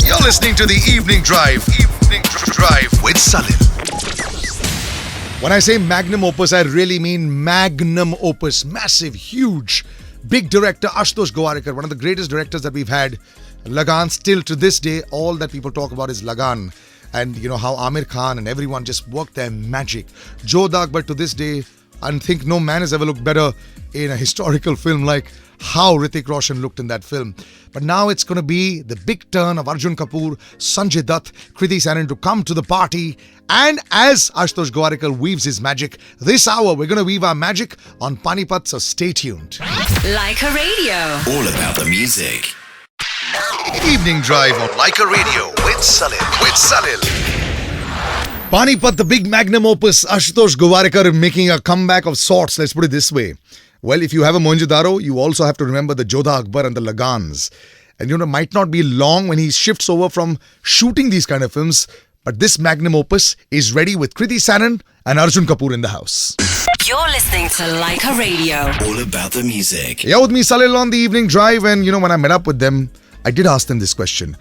You're listening to the Evening Drive. Evening Drive with Salil. When I say magnum opus, I really mean magnum opus. Massive, huge, big director Ashutosh Gowarikar, one of the greatest directors that we've had. Lagan, still to this day, all that people talk about is Lagan. And you know how Amir Khan and everyone just worked their magic. Jodha Akbar to this day, I think no man has ever looked better in a historical film like how Hrithik Roshan looked in that film. But now it's going to be the big turn of Arjun Kapoor, Sanjay Dutt, Kriti Sanon to come to the party. And as Ashutosh Gowarikar weaves his magic, this hour we're going to weave our magic on Panipat, so stay tuned. Leica Radio. All about the music. Evening Drive on Leica Radio with Salil. Panipat, the big magnum opus, Ashutosh Gowarikar making a comeback of sorts, let's put it this way. Well, if you have a Mohenjo-daro, you also have to remember the Jodha Akbar and the Lagans. And you know, it might not be long when he shifts over from shooting these kind of films, but this magnum opus is ready with Kriti Sanon and Arjun Kapoor in the house. You're listening to Leica Radio. All about the music. Yeah, with me, Salil, on the Evening Drive. And you know, when I met up with them, I did ask them this question.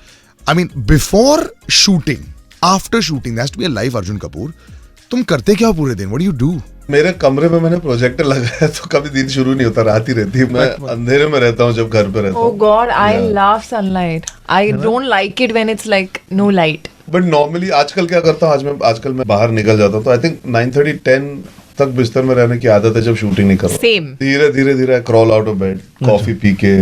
I mean, before shooting, after shooting, there has to be a live Arjun Kapoor. तुम करते क्या पूरे दिन? What do you do? मेरे कमरे में मैंने projector लगाया तो कभी दिन शुरू नहीं होता, रात ही रहती है. मैं अंधेरे में रहता हूँ जब घर पे रहता हूँ. Oh God, I love sunlight. I don't like it when it's like no light. But normally आजकल क्या करता हूँ, आजकल मैं बाहर निकल जाता हूँ तो I think 9:30 10 तक बिस्तर में रहने की आदत है जब शूटिंग नहीं कर रहा. Same. धीरे crawl out of bed, coffee P के,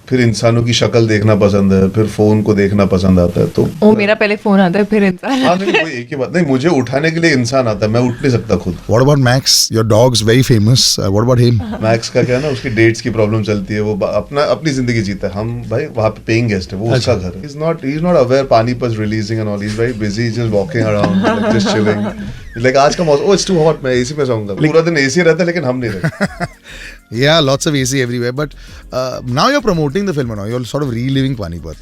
फिर इंसानों की शक्ल देखना पसंद है, फिर फोन को देखना पसंद आता है. तो मेरा पहले फोन आता है फिर इंसान. हाँ, नहीं कोई एक ही बात नहीं, मुझे उठाने के लिए इंसान आता है, मैं उठ नहीं सकता खुद. What about Max? Your dog's very famous. What about him? Max का क्या है ना, उसकी डेट्स की प्रॉब्लम चलती है, वो अपनी जिंदगी जीता है. हम भाई वहाँ पे पेइंग गेस्ट है, वो उसका घर है. He's not aware Panipat releasing and all. He's very busy, just walking around, like just chilling. Like आज का मौसम, it's too hot, मैं एसी में सोऊंगा. पूरा दिन एसी रहता है लेकिन हम नहीं रहते. Yeah, lots of AC everywhere. But now you're promoting the film and all. You're sort of reliving Panipat.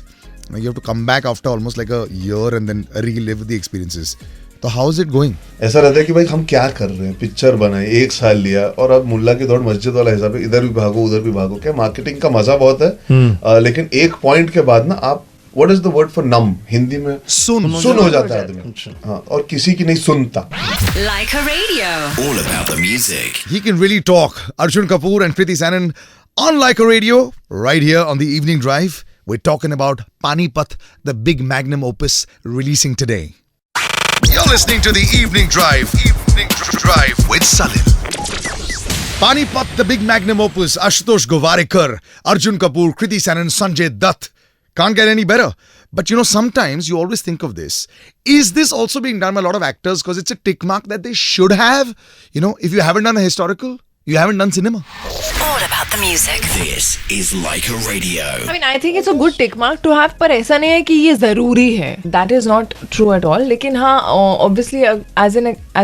You have to come back after almost like a year and then relive the experiences. So how is it going? ऐसा रहता है कि भाई हम क्या कर रहे हैं, पिक्चर बनाए, 1 साल लिया और अब मुल्ला की दौड़ मस्जिद वाला हिसाब है, इधर भी भागो उधर भी भागो. क्या मार्केटिंग का मजा बहुत है, लेकिन एक पॉइंट के बाद ना आप What is the word for numb? Hindi में सुन हो जाता है आदमी. हाँ, और किसी की नहीं सुनता. Leica Radio. All about the music. He can really talk. Arjun Kapoor and Kriti Sanon on Leica Radio, right here on the Evening Drive. We're talking about Panipat, the big magnum opus releasing today. You're listening to the Evening Drive. Evening Drive with Salil. Panipat, the big magnum opus, Ashutosh Gowarikar, Arjun Kapoor, Kriti Sanon, Sanjay Dutt. Can't get any better. But you know, sometimes you always think of this. Is this also being done by a lot of actors because it's a tick mark that they should have? You know, if you haven't done a historical, you haven't done cinema. All about the music. This is Leica Radio. I mean, I think it's a good tick mark to have, पर ऐसा नहीं है कि ये जरूरी है. That is not true at all. लेकिन हाँ, obviously as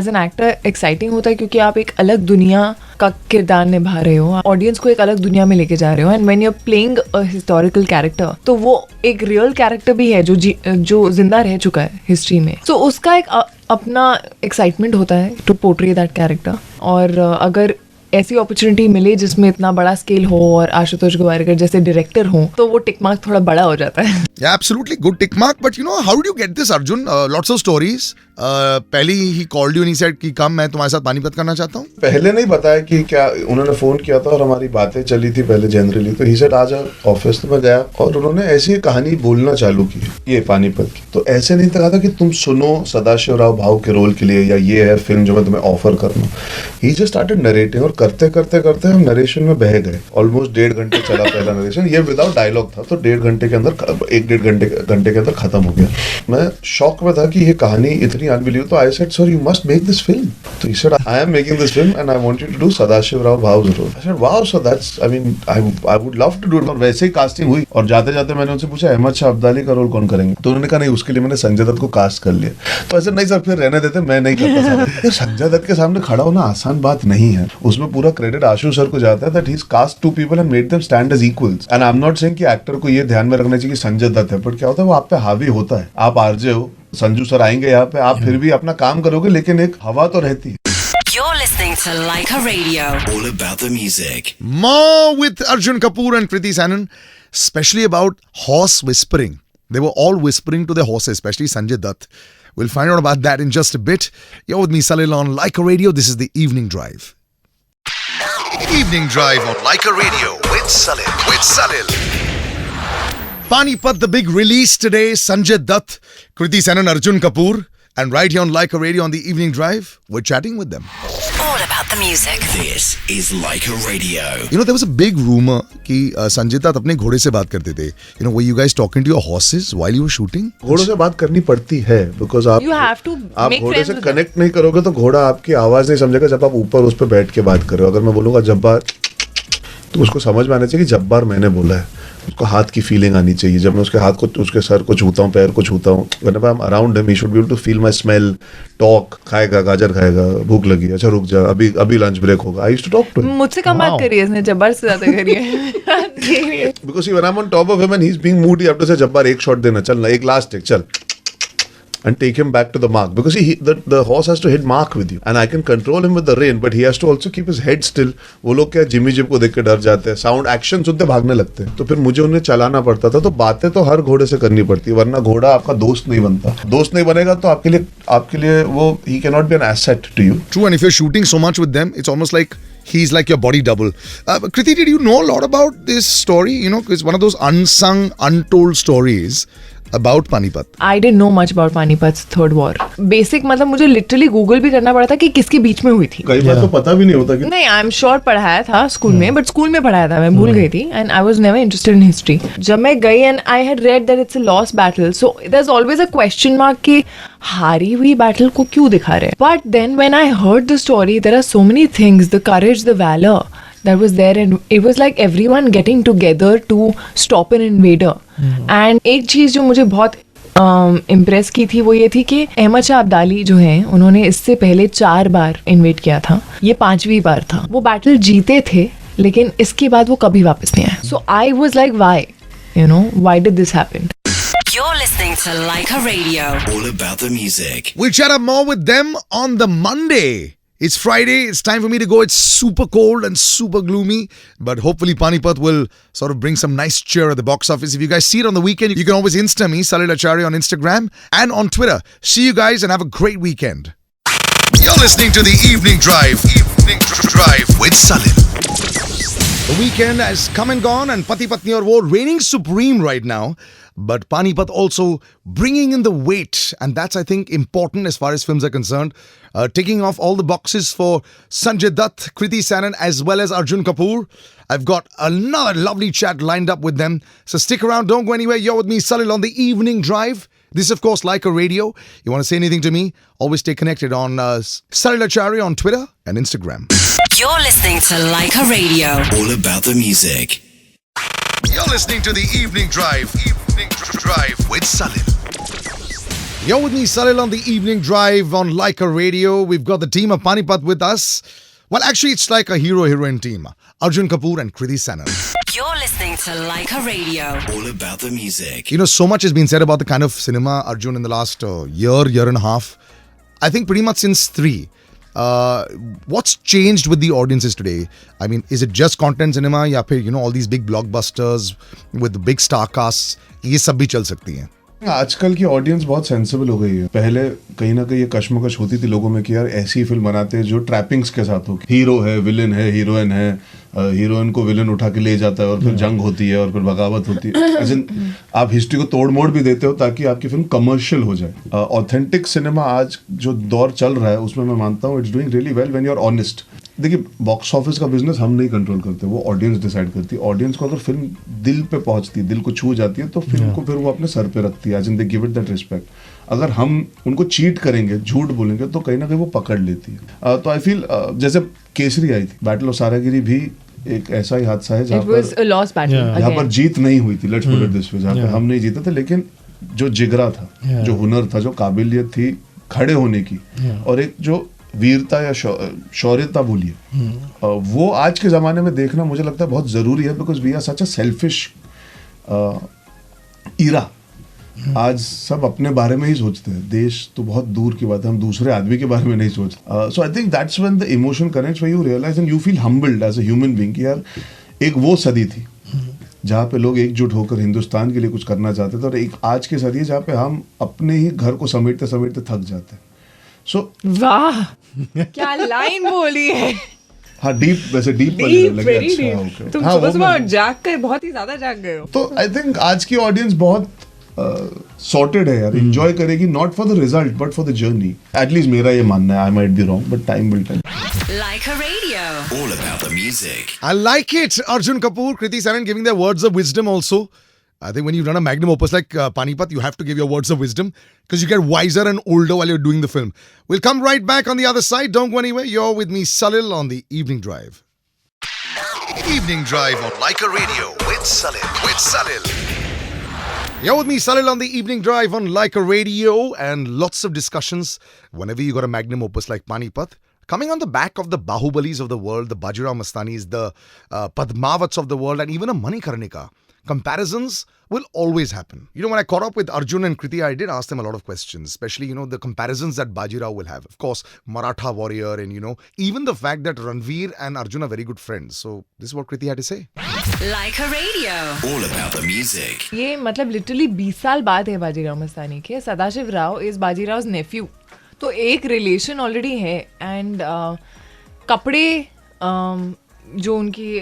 an actor exciting होता है क्योंकि आप एक अलग दुनिया का किरदार निभा रहे हो, ऑडियंस को एक अलग दुनिया में लेके जा रहे हो. And when you are playing a historical character, तो वो एक रियल कैरेक्टर भी है जो जिंदा रह चुका है हिस्ट्री में. सो उसका एक अपना एक्साइटमेंट होता है टू पोर्ट्रे दैट कैरेक्टर. और अगर ऐसी अपॉर्चुनिटी मिले जिसमें इतना बड़ा स्केल हो और आशुतोष गोवारिकर जैसे डायरेक्टर हो, तो वो टिक मार्क थोड़ा बड़ा हो जाता है. Yeah, absolutely good tick mark. But you know, how did you get this, Arjun? Lots of stories. पहले ही called you and he said कि कम मैं तुम्हारे साथ पानीपत करना चाहता हूँ. पहले नहीं बताया कि क्या, उन्होंने फोन किया था और हमारी बातें चली थी पहले जनरली. तो he said आ जा ऑफिस. तो मैं गया और उन्होंने ऐसी कहानी बोलना चालू की, ये पानीपत की. तो ऐसे नहीं कहा था कि तुम सुनो सदाशिव राव भाव के रोल के लिए या ये है फिल्म जो मैं तुम्हें ऑफर कर रहा हूँ. He just started narrating और करते करते हम नरेशन में बह गए. ऑलमोस्ट 1.5 घंटे चला पहला नरेशन. ये विदाउट डायलॉग था, तो 1.5 घंटे के अंदर 1.5 घंटे के अंदर खत्म हो गया. मैं शॉक में था कि ये कहानी इतनी अनबिलीवेबल. तो I said sir you must make this film. तो he said I am making this film and I want you to do Sadashiv Rao Bhau role. I said wow, so that's I mean I would love to do it. और वैसे ही casting हुई और जाते जाते मैंने उनसे पूछा अहमद शाह अब्दाली का रोल कौन करेंगे. तो उन्होंने कहा नहीं, उसके लिए मैंने संजय दत्त को कास्ट कर लिया. तो ऐसे नहीं सर फिर रहने देते, मैं नहीं करता. संजय दत्त के सामने खड़ा होना आसान बात नहीं है. उसमें पूरा क्रेडिट आशु सर को जाता है that he has cast 2 people and made them stand as equals. And I'm not saying कि एक्टर को ये ध्यान में रखना चाहिए कि संजय दत्त है, बट क्या होता है वो आप पे हावी होता है. आप आरजे हो, संजू सर आएंगे यहाँ पे, आप फिर भी अपना काम करोगे लेकिन एक हवा तो रहती है. You're listening to Leica Radio. All about the music. More with Arjun Kapoor and Kriti Sanon, especially about horse whispering. They were all whispering to their horses, especially Sanjay Dutt. We'll find out about that in just a bit. You're with me, Salil, on Leica Radio. This is the Evening Drive. Evening Drive on Leica Radio with Salil. Panipat, the big release today. Sanjay Dutt, Kriti Sanon, Arjun Kapoor. And right here on Leica Radio on the Evening Drive, we're chatting with them. All about the music. This is Leica Radio. You know, there was a big rumor कि Sanjay Dutt अपने घोड़े से बात करते थे. You know, were you guys talking to your horses while you were shooting? घोड़ों से बात करनी पड़ती है बिकॉज आप You have to आप make घोड़े friends से with them. कनेक्ट नहीं करोगे तो घोड़ा आपकी आवाज नहीं समझेगा जब आप ऊपर उस पर बैठ के बात कर रहे हो. अगर मैं बोलूंगा जब्बार तो उसको समझ में आना चाहिए कि जब्बार मैंने बोला है. उसको हाथ की फीलिंग आनी चाहिए. जब मैं उसके हाथ को उसके सर को छूता हूँ, पैर को छूता हूँ, whenever I am around him he should be able to feel my smell. Talk, खाएगा, गाजर खाएगा, भूख लगी, अच्छा रुक जा, अभी लंच ब्रेक होगा. I used to talk to him मुझसे कम बात करी है इसने, जब्बार से ज्यादा करी है. Because when I am on top of him and he is being moody, I have to say Jabbar एक शॉट देना, चल ना, एक लास्ट टेक, चल, and take him back to the mark because the horse has to hit mark with you and I can control him with the rein but he has to also keep his head still. वो लोग क्या Jimmy zip को देख के डर जाते हैं, sound action सुनते भागने लगते हैं, तो फिर मुझे उन्हें चलाना पड़ता था. तो बातें तो हर घोड़े से करनी पड़ती है, वरना घोड़ा आपका दोस्त नहीं बनता. दोस्त नहीं बनेगा तो आपके लिए वो he cannot be an asset to you. True, and if you're shooting so much with them, it's almost like he's like your body double. Kriti, did you know a lot about this story? You know, it's one of those unsung, untold stories about Panipat. I didn't know much about Panipat's third war. Basic मतलब मुझे literally Google भी करना पड़ा था कि किसके बीच में हुई थी. कई बार तो पता भी नहीं होता कि नहीं, आई एम श्योर पढ़ाया था स्कूल में, बट स्कूल में पढ़ाया था, मैं भूल गई थी. And I was never interested in history. जब मैं गई and I had read that it's a lost battle, so there is always a question mark कि हारी हुई बैटल को क्यों दिखा रहे हैं. But then when I heard the story, there are so many things, the courage, the valour that was there, and it was like everyone getting together to stop an invader. And एक चीज जो मुझे बहुत impress की थी वो ये थी कि अहमद शाह अब्दाली जो हैं, उन्होंने इससे पहले 4 बार इन्वेड किया था, ये 5वीं बार था. वो बैटल जीते थे लेकिन इसके बाद वो कभी वापस नहीं आए. So I was like why did this happen. You're listening to Leica Radio. All about the music. We'll chat up more with them on the Monday. It's Friday, it's time for me to go. It's super cold and super gloomy, but hopefully Panipat will sort of bring some nice cheer at the box office. If you guys see it on the weekend, you can always Insta me, Salil Acharya on Instagram and on Twitter. See you guys and have a great weekend. You're listening to the Evening Drive. Evening Drive with Salil. The weekend has come and gone and Pati Patni aur wo reigning supreme right now. But Panipat also bringing in the weight, and that's, I think, important as far as films are concerned. Ticking off all the boxes for Sanjay Dutt, Kriti Sanon, as well as Arjun Kapoor. I've got another lovely chat lined up with them. So stick around, don't go anywhere. You're with me, Salil, on the Evening Drive. This, of course, Leica Radio. You want to say anything to me? Always stay connected on Salil Acharya on Twitter and Instagram. You're listening to Leica Radio. All about the music. You're listening to the Evening Drive. Evening Drive with Salil. You're with me, Salil, on the Evening Drive on Leica Radio. We've got the team of Panipat with us. Well, actually, it's like a hero-heroine team. Arjun Kapoor and Kriti Sanon. You're listening to Leica Radio. All about the music. You know, so much has been said about the kind of cinema Arjun in the last year and a half. I think pretty much since 3. What's changed with the audiences today? I mean, is it just content cinema या फिर, you know, all these big blockbusters with the big star casts, ये सब भी चल सकती हैं? आजकल की ऑडियंस बहुत सेंसिबल हो गई है. पहले कहीं ना कहीं ये कश्मकश होती थी लोगों में कि यार ऐसी फिल्म बनाते हैं जो ट्रैपिंग्स के साथ हो. हीरो है, विलेन है, हीरोइन है, हीरोइन को विलेन उठा के ले जाता है और फिर जंग होती है और फिर बगावत होती है. आप हिस्ट्री को तोड़ मोड़ भी देते हो ताकि आपकी फिल्म कमर्शियल हो जाए. ऑथेंटिक सिनेमा आज जो दौर चल रहा है उसमें मैं मानता हूँ it's doing really well when you are honest. देखिए, बॉक्स ऑफिस का बिजनेस हम नहीं कंट्रोल करते, वो ऑडियंस डिसाइड करती है. ऑडियंस को अगर फिल्म दिल पे पहुंचती है, दिल को छू जाती है, तो फिल्म को फिर वो अपने सर पे रखती है. They give it that respect. अगर हम उनको चीट करेंगे, झूठ बोलेंगे, तो कहीं ना कहीं वो पकड़ लेती है. तो आई फील जैसे केसरी आई थी, बैटल ऑफ सारागिरी भी एक ऐसा ही हादसा है जहाँ पर जीत नहीं हुई थी. Let's put it this way, जहाँ पे हम नहीं जीते थे, लेकिन जो जिगरा था, जो हुनर था, जो काबिलियत थी खड़े होने की, और एक जो वीरता या शौर्यता बोलिए, वो आज के ज़माने में देखना मुझे लगता है बहुत ज़रूरी है. Because we are such a selfish era. आज सब अपने बारे में ही सोचते हैं. देश तो बहुत दूर की बात है, हम दूसरे आदमी के बारे में नहीं सोचते. So I think that's when the emotion connects, when you realize and you feel humbled as a human being कि यार एक वो सदी थी जहाँ पे लोग एकजुट होकर हिंदुस्तान के लिए कुछ करना चाहते थे, और एक आज के साथ ये जहाँ पे हम अपने ही घर को समेटते समेटते थक जाते हैं. सो वाह क्या लाइन बोली है. हाँ, डीप, वैसे डीप डीप, वेरी अच्छा, डीप. okay. तुम हाँ, सुबह वो सुबह मैं- जाग कर बहुत ही ज्यादा जाग गए हो. तो आई थिंक आज की ऑडियंस बहुत सॉर्टेड है यार, एंजॉय करेगी, not for the result but for the journey. At least मेरा ये मानना है. I might be wrong but time will tell. Like a radio. All about the music. I like it. Arjun Kapoor, Kriti Saran giving their words of wisdom also. I think when you run a magnum opus like Panipat, you have to give your words of wisdom because you get wiser and older while you're doing the film. We'll come right back on the other side. Don't go anywhere. You're with me, Salil, on the Evening Drive. Evening Drive on Like a Radio with Salil. You're with me, Salil, on the Evening Drive on Like a Radio, and lots of discussions whenever you got a magnum opus like Panipat. Coming on the back of the Bahubalis of the world, the Bajirao Mastanis, the Padmavats of the world, and even a Manikarnika. Comparisons will always happen. You know, when I caught up with Arjun and Kriti, I did ask them a lot of questions, especially, the comparisons that Bajirao will have. Of course, Maratha warrior, and, even the fact that Ranveer and Arjun are very good friends. So, this is what Kriti had to say. Like a radio. All about the music. ये मतलब literally 20 साल बाद है बाजीराव मस्तानी के. Sadashiv Rao is Bajirao Neiphiu. तो एक relation already है. And कपड़े जो उनकी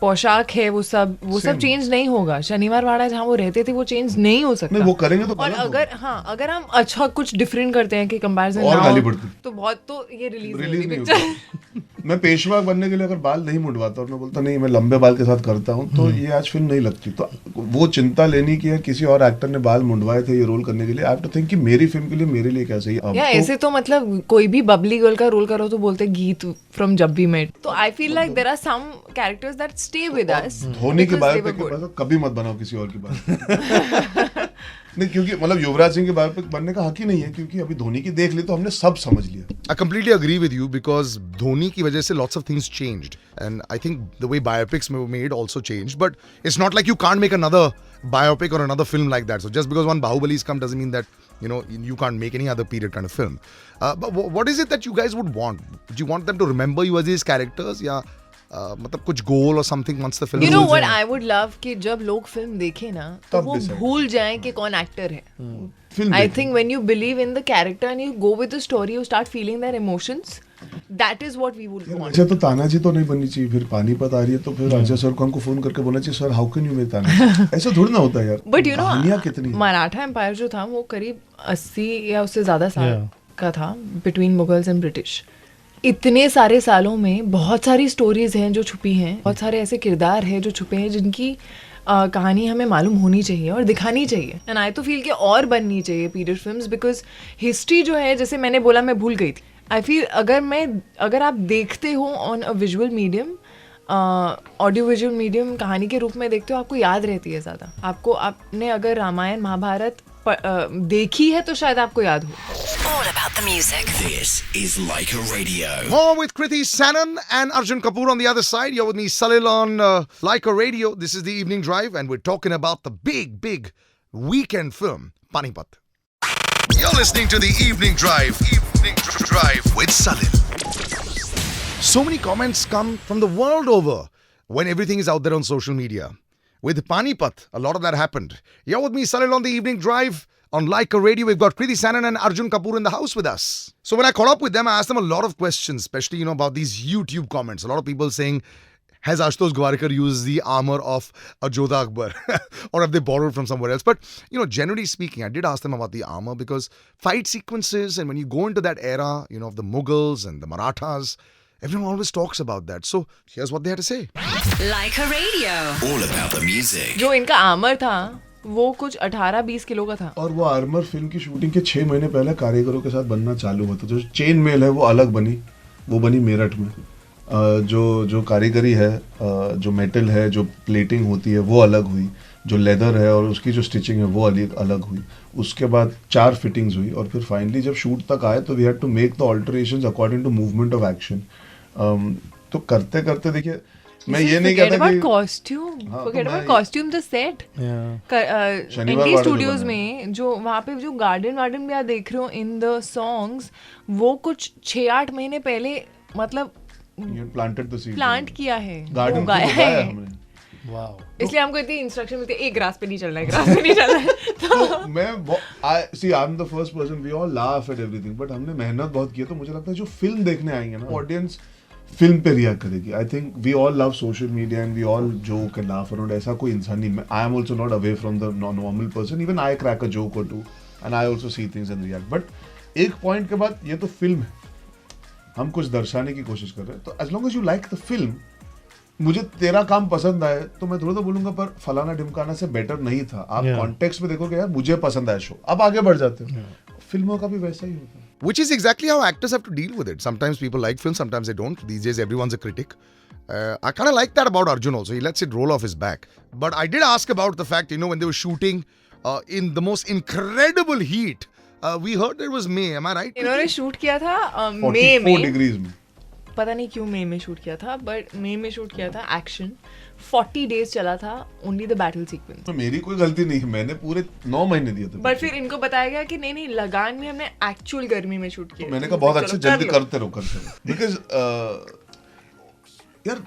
पोशाक है वो सब चेंज नहीं होगा. शनिवार वाड़ा जहाँ वो रहते थे वो चेंज नहीं हो सकता. नहीं, वो करेंगे तो और अगर हम अच्छा कुछ डिफरेंट करते हैं कि कंपैरिजन और गाली पड़ती तो बहुत, तो ये रिलीज नहीं पिक्चर. होती. मैं पेशवा बनने के लिए अगर बाल नहीं मुंडवाता और मैं बोलता नहीं मैं लंबे बाल के साथ करता हूँ, तो ये आज फिल्म नहीं लगती. तो वो चिंता लेनी कि किसी और एक्टर ने बाल मुंडवाए थे ये रोल करने के लिए. आई हैव टू थिंक कि मेरी फिल्म के लिए मेरे लिए क्या सही. या ऐसे तो मतलब कोई भी बबली गर्ल का रोल करो तो बोलते गीत फ्रॉम जब भी मेट. तो I feel like there are some characters that stay with us. Dhoni की बायोपिक के बाद कभी मत बनाओ किसी और की बात. नहीं, क्योंकि मतलब युवराज सिंह के बायोपिक बनने का हक ही नहीं है, क्योंकि अभी धोनी की देख ली तो हमने सब समझ लिया. I completely agree with you because Dhoni की वजह से lots of things changed, and I think the way biopics were made also changed. But it's not like you can't make another biopic or another film like that. So just because one Bahubalis come doesn't mean that you can't make any other period kind of film. But what is it that you guys would want? Do you want them to remember you as these characters, या मतलब कुछ goal or something once the film? You know what I would love कि जब लोग film देखें ना तो तब वो decide. भूल जाएं कि कौन एक्टर है. फिल्म I देखो. think when you believe in the character and you go with the story, you start feeling their emotions. That is what we would want. अच्छा, तो तानाजी तो नहीं बननी चाहिए. फिर पानीपत आ रही है तो फिर अजय सर को हमको फोन करके बोलना चाहिए sir how can you make Tanaji. ऐसा थोड़ी ना होता है यार. But you know, कहानियां कितनी हैं. मराठा एम्पायर जो था वो करीब 80 या उससे ज्यादा साल का था, बिटवीन मुगल्स एंड ब्रिटिश. इतने सारे सालों में बहुत सारी स्टोरीज हैं जो छुपी हैं, बहुत सारे ऐसे किरदार हैं जो छुपे हैं जिनकी कहानी हमें मालूम होनी चाहिए और दिखानी चाहिए. एंड आई तो फील कि और बननी चाहिए पीरियड फिल्म्स, बिकॉज हिस्ट्री जो है, जैसे मैंने बोला मैं भूल गई थी. आई फील अगर आप देखते हो on a visual medium, audio visual medium, कहानी के रूप में देखते हो, आपको याद रहती है ज़्यादा. आपने अगर रामायण महाभारत देखी है तो शायद आपको याद हो. All about the music. This is Like a Radio. More with Kriti Sanan and Arjun Kapoor on the other side. You're with me, Salil, on Like a Radio. This is the Evening Drive, and we're talking about the big weekend film, Panipat. You're listening to the Evening Drive. Evening Drive with Salil. So many comments come from the world over when everything is out there on social media. With Panipat, a lot of that happened. You're with me, Salil, on the Evening Drive. On Like a Radio, we've got Kriti Sanan and Arjun Kapoor in the house with us. So when I caught up with them, I asked them a lot of questions, especially, about these YouTube comments. A lot of people saying, has Ashutosh Gwarkar used the armor of Jodha Akbar? Or have they borrowed from somewhere else? But, generally speaking, I did ask them about the armor because fight sequences, and when you go into that era, of the Mughals and the Marathas, everyone always talks about that. So here's what they had to say. Like a radio. All about the music. जो इनका armour था वो कुछ 18-20 kilo का था. और वो armour film की शूटिंग के 6 महीने पहले कारीगरों के साथ बनना चालू हुआ था. जो चेन मेल है वो अलग बनी, वो बनी मेरठ में. जो कारीगरी है, जो मेटल है, जो प्लेटिंग होती है वो अलग हुई. जो लेदर है और उसकी जो स्टिचिंग है वो अलग हुई. उसके बाद 4 फिटिंग्स हुई और फिर फाइनली जब शूट तक आए तो we had to make the alterations according to movement of action. तो करते करते देखिए, मैं ये नहीं कहता कि costume the set ND studios में जो वहाँ पे जो गार्डन भी आप देख रहे हो इन द सॉन्ग्स, वो कुछ 6-8 महीने पहले मतलब प्लांटेड द सीड, प्लांट किया है, गार्डन उगाया है. Wow. इसलिए हमको इतनी इंस्ट्रक्शन मिलती है, एक ग्रास पे नहीं चलना है, ग्रास पे नहीं चलना है. तो मैं I'm the first person, we all laugh at everything, but हमने मेहनत बहुत की है, तो मुझे लगता है जो फिल्म देखने आएंगे ना, ऑडियंस फिल्म पे रिएक्ट करेगी. I think we all love social media and we all joke and laugh around. ऐसा कोई इंसान नहीं. I am also not away from the normal person. Even I crack a joke or two and I also see things and react. But एक point के बाद ये तो film है, हम कुछ दर्शाने की कोशिश कर रहे हैं. तो as long as you like the film, मुझे तेरा काम पसंद आए तो मैं थोड़ा तो बोलूंगा पर फलाना ढिमकाना से बेटर नहीं था. आप कॉन्टेक्स्ट में देखोगे यार मुझे पसंद आया शो, अब आगे बढ़ जाते हो. फिल्मों का भी वैसा ही होता है. Which is exactly how actors have to deal with it. Sometimes people like films, sometimes they don't. These days, everyone's a critic. I kind of like that about Arjun also. He lets it roll off his back. But I did ask about the fact, when they were shooting in the most incredible heat, we heard there was May. Am I right? इन्होंने shoot किया था मई 44 में. Degrees में. पता नहीं क्यों मई में shoot किया था, बट मई में शूट किया था. एक्शन 40 डेज चला था, ओनली द बैटल सीक्वेंस. तो मेरी कोई गलती नहीं है, मैंने पूरे 9 महीने दिए थे. बट फिर इनको बताया गया कि नहीं लगान में हमने एक्चुअल गर्मी में शूट किया. तो मैंने कहा बहुत अच्छे, जल्दी करते रहो. बिकॉज यार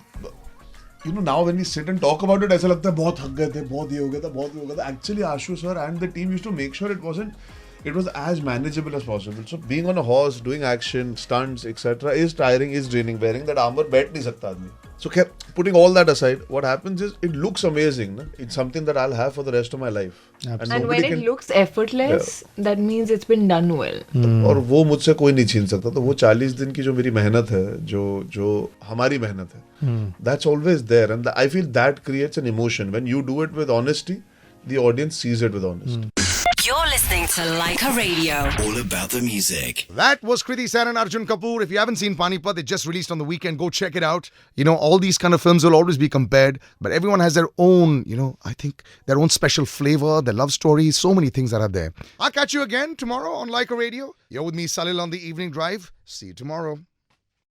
now when we sit and talk about it, ऐसा लगता है बहुत थक गए थे, बहुत ये हो गया था. Actually Ashu sir and the team used to make sure it was as manageable as possible. So being on a horse, doing action, stunts, etc. is tiring, is draining. Wearing that armor, बैठ नहीं सकता आदमी. So putting all that aside, what happens is it looks amazing. Na? It's something that I'll have for the rest of my life. And when it looks effortless, that means it's been done well. और वो मुझसे कोई नहीं छीन सकता. तो वो 40 दिन की जो मेरी मेहनत है, जो हमारी मेहनत है, that's always there. And I feel that creates an emotion. When you do it with honesty, the audience sees it with honesty. You're listening to Like a Radio. All about the music. That was Kriti Sen and Arjun Kapoor. If you haven't seen Panipat, it just released on the weekend. Go check it out. All these kind of films will always be compared, but everyone has their own, I think, their own special flavor, their love stories, so many things that are there. I'll catch you again tomorrow on Like a Radio. You're with me, Salil, on the evening drive. See you tomorrow.